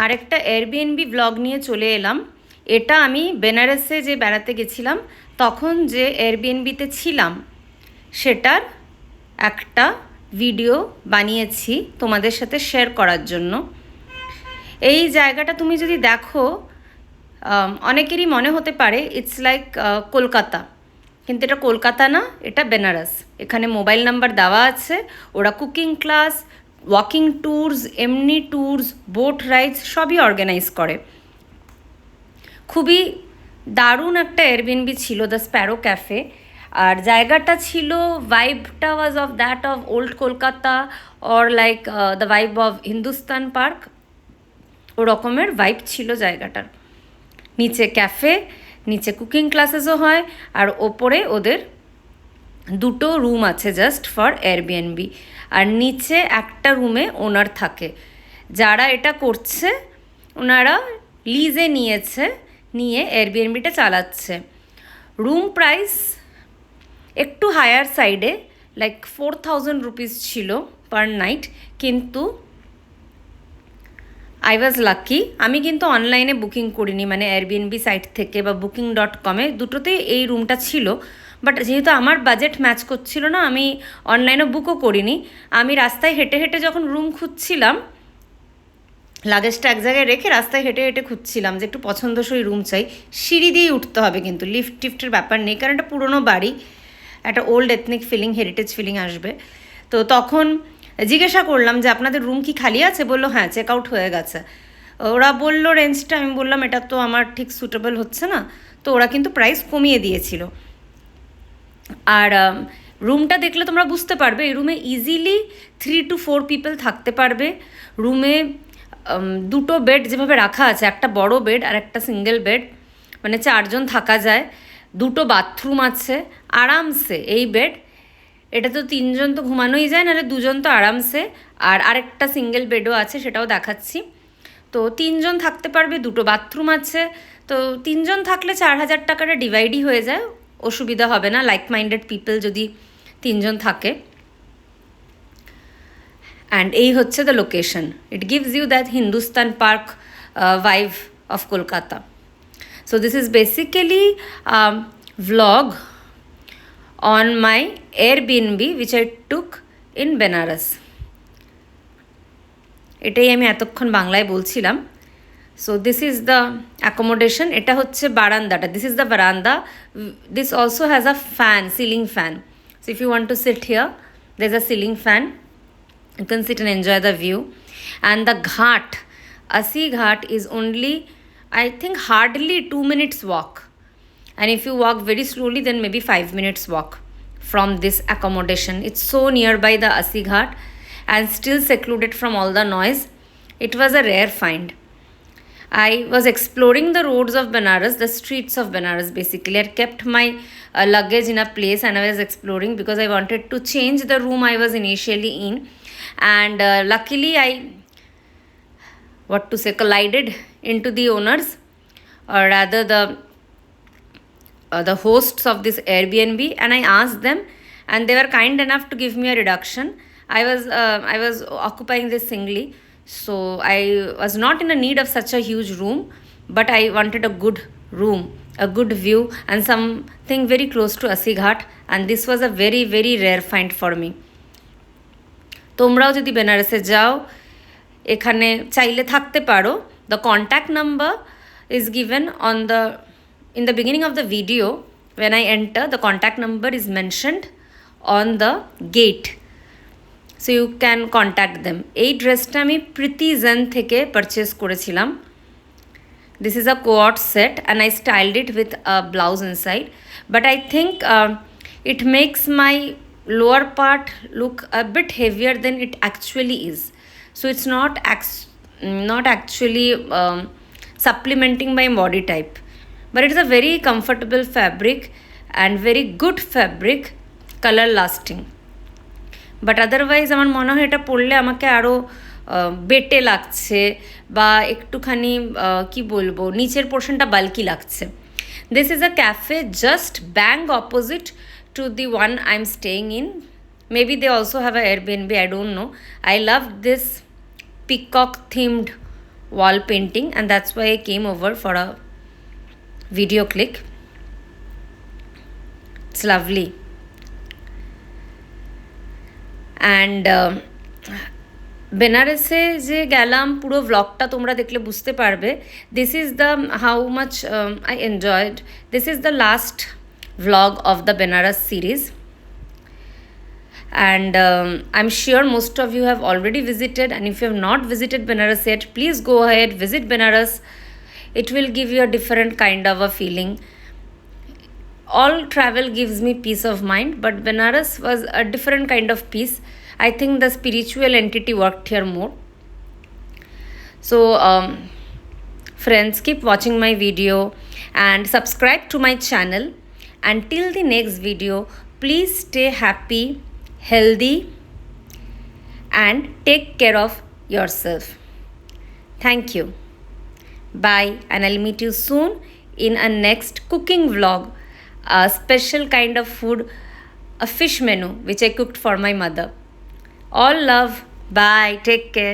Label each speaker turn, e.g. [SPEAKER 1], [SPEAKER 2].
[SPEAKER 1] আরেকটা Airbnb blog নিয়ে চলে এলাম। এটা আমি বেনারসে যে বেড়াতে গেছিলাম তখন যে এয়ারবিএনবিতে ছিলাম সেটার একটা ভিডিও বানিয়েছি তোমাদের সাথে শেয়ার করার জন্য। এই জায়গাটা তুমি যদি দেখো অনেকেরই মনে হতে পারে ইটস লাইক কলকাতা, কিন্তু এটা কলকাতা না, এটা বেনারস। এখানে মোবাইল নাম্বার দেওয়া আছে, ওরা কুকিং ক্লাস, ওয়াকিং ট্যুরস, এমনি ট্যুরস, বোট রাইডস সবই অর্গানাইজ করে। খুবই দারুণ একটা এয়ারবিএনবি ছিল, দ্য স্প্যারো ক্যাফে। আর জায়গাটা ছিল, ভাইবটা was of that of old Kolkata or like the vibe of Hindustan park, ও রকমের ভাইব ছিল জায়গাটার। নিচে ক্যাফে, নিচে কুকিং ক্লাসেসও হয়, আর ওপরে ওদের দুটো রুম আছে জাস্ট ফর এয়ারবিএনবি। আর নিচে একটা রুমে ওনার থাকে। যারা এটা করছে ওনারা লিজে নিয়েছে, নিয়ে এয়ারবিএনবিটা চালাচ্ছে। রুম প্রাইস একটু হায়ার সাইডে, লাইক 4,000 রুপিস ছিল পার নাইট, কিন্তু আই ওয়াজ লাকি। আমি কিন্তু অনলাইনে বুকিং করিনি, মানে এয়ারবিএনবি সাইট থেকে বা booking.com-এ দুটোতেই এই রুমটা ছিল। বাট যেহেতু আমার বাজেট ম্যাচ করছিল না, আমি অনলাইনে বুকও করিনি। আমি রাস্তায় হেঁটে হেঁটে যখন রুম খুঁজছিলাম, লাগেজটা এক জায়গায় রেখে রাস্তায় হেঁটে হেঁটে খুঁজছিলাম যে একটু পছন্দসই রুম চাই। সিঁড়ি দিয়েই উঠতে হবে, কিন্তু লিফট টিফটের ব্যাপার নেই, কারণ এটা পুরনো বাড়ি, একটা old ethnic feeling, heritage feeling আসবে। তো তখন জিজ্ঞাসা করলাম যে আপনাদের রুম কি খালি আছে? বললো হ্যাঁ, চেক আউট হয়ে গেছে। ওরা বললো রেঞ্জটা, আমি বললাম এটা তো আমার ঠিক সুটেবল হচ্ছে না। তো ওরা কিন্তু প্রাইস কমিয়ে দিয়েছিল। আর রুমটা দেখলে তোমরা বুঝতে পারবে, এই রুমে ইজিলি 3 to 4 পিপল থাকতে পারবে। রুমে দুটো বেড যেভাবে রাখা আছে, একটা বড় বেড আর একটা সিঙ্গেল বেড, মানে 4 জন থাকা যায়। দুটো বাথরুম আছে আরামসে। এই বেড, এটা তো 3 জন তো ঘুমানোই যায়, নাহলে 2 জন তো আরামসে। আর আরেকটা সিঙ্গেল বেডও আছে, সেটাও দেখাচ্ছি। তো 3 জন থাকতে পারবে, দুটো বাথরুম আছে। তো 3 জন থাকলে 4,000 টাকাটা ডিভাইডই হয়ে যায়, অসুবিধা হবে না, লাইক মাইন্ডেড পিপল যদি 3 জন থাকে। অ্যান্ড এই হচ্ছে the location. It gives you that Hindustan park vibe of Kolkata. So this is basically a vlog on my Airbnb which I took in Banaras. এটাই আমি এতক্ষণ বাংলায় বলছিলাম। So this is the accommodation. এটা হচ্ছে বারান্দাটা, this is the veranda. This also has a fan, ceiling fan. So if you want to sit here, there's a ceiling fan. You can sit and enjoy the view. And the ghat, Asi Ghat, is only, I think, hardly 2 minutes walk. And if you walk very slowly, then maybe 5 minutes walk from this accommodation. It's so nearby the Asi Ghat and still secluded from all the noise. It was a rare find. I was exploring the roads of Banaras, the streets of Banaras basically. I kept my luggage in a place and I was exploring because I wanted to change the room I was initially in. And luckily I, collided into the owners, or rather the hosts of this Airbnb, and I asked them, and they were kind enough to give me a reduction. I was occupying this singly, so I was not in a need of such a huge room, but I wanted a good room, a good view, and something very close to Asi Ghat, and this was a very, very rare find for me. তোমরাও যদি বেনারসে যাও, এখানে চাইলে থাকতে পারো। The contact number is given on the in the beginning of the video. When I enter, the contact number is mentioned on the gate, so you can contact them. এই ড্রেসটা আমি প্রীতি জেন থেকে পারচেস করেছিলাম। This is a co-ord set and I styled it with a blouse inside, but I think it makes my lower part look a bit heavier than it actually is. So it's not actually supplementing my body type, but it is a very comfortable fabric and very good fabric, color lasting. But otherwise আমার মনে হয় এটা পরলে আমাকে আরও বেটে লাগছে, বা একটুখানি কি বলবো, নিচের পোর্শনটা বাল্কি লাগছে। This is a cafe just bang opposite to the one I'm staying in. Maybe they also have a Airbnb, I don't know. I love this peacock themed wall painting, and that's why I came over for a video click. It's lovely. And বেনারসে যে গেলাম পুরো ব্লগটা তোমরা দেখলে বুঝতে পারবে. This is the how much I enjoyed. This is the last vlog of the Banaras series, and I'm sure most of you have already visited, and if you have not visited Banaras yet, please go ahead, visit Banaras. It will give you a different kind of a feeling. All travel gives me peace of mind, but Banaras was a different kind of peace. I think the spiritual entity worked here more. So friends, keep watching my video and subscribe to my channel. Until the next video, please stay happy, healthy, and take care of yourself. Thank you. Bye, and I'll meet you soon in a next cooking vlog, a special kind of food, a fish menu which I cooked for my mother. All love. Bye. Take care.